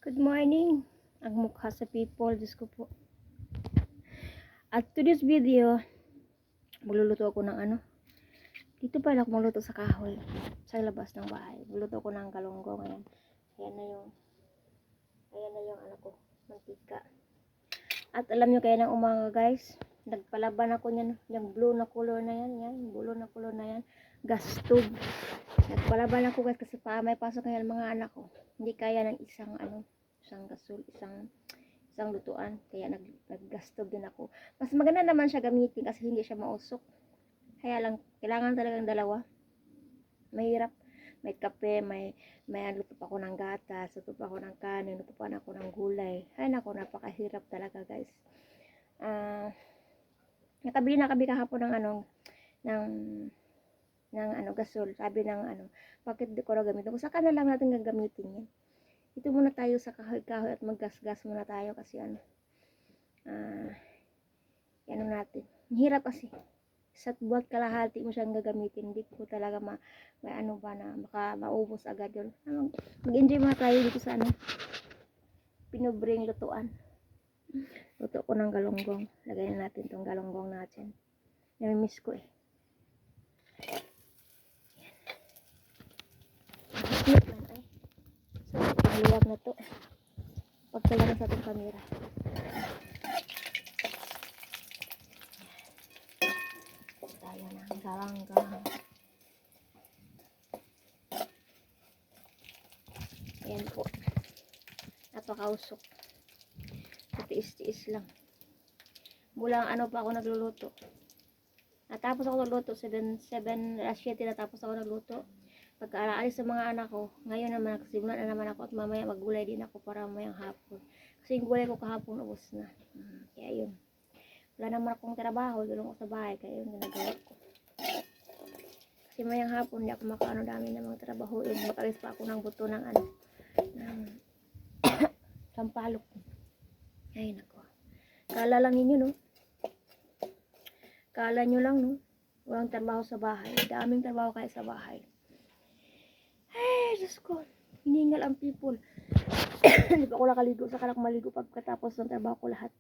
Good morning, ang mukha sa people, Diyos ko po. At to this video, magluluto ako ng ano. Dito pala ako magluto sa kahoy, sa labas ng bahay. Magluluto ako ng galunggong. Ayan. Ayan na yung ano ko, mantika. At alam nyo kaya ng umaga guys, nagpalaban ako niyan, yung blue na color na yan, blue na color na yan, gas stove. Nagpalaban ako guys kasi may pasok ngayon mga anak ko. Hindi kaya ng isang gasol, isang lutuan, kaya naggasto din ako. Mas maganda naman siya gamitin kasi hindi siya mausok, kaya lang kailangan talagang dalawa. Mahirap, may kape, may luto pa ako ng gatas, luto pa ako ng kanin, luto pa ako ng gulay. Ay nako, napakahirap talaga guys. Nakabili kahapon ng gasol. Sabi ng bakit di ko na gamitin? Kung saka na lang natin gagamitin yan. Ito muna tayo sa kahoy-kahoy at maggas-gas muna tayo kasi yan natin. Hirap kasi. Sa buwat kalahati mo siyang gagamitin. Hindi ko talaga may baka maubos agad yun. Mag-enjoy muna tayo dito sa pinubring lutuan. Luto ko ng galunggong. Lagay na natin tong galunggong natin. Namimiss ko eh. Maluwag na to. Pagkalaman sa ating kamera. Tayo ng galunggong. Ayan po. Napakausok. Tiis-tiis lang. Mula pa ako nagluluto. Natapos ako nagluto. 7 natapos ako nagluto. Pagka-aalis sa mga anak ko, ngayon naman nagsimula na naman ako at mamaya maggulay din ako para mamayang hapon. Kasi yung gulay ko kahapon ubos na. Kaya yun. Wala naman akong trabaho, dulong ko sa bahay, kaya yun ginagawa ko. Kasi mayang hapon, hindi ako makaano dami na mga trabaho. Mag-alis pa ako ng buto ng sampalok. Ay nako. Kala lang ninyo, no? Kala nyo lang, no? Walang trabaho sa bahay. Daming trabaho kaya sa bahay. Ay, Diyos ko. Hiningal ang people. Hindi pa ako nakaligo. Saka lang maligo pagkatapos ng trabaho ko lahat.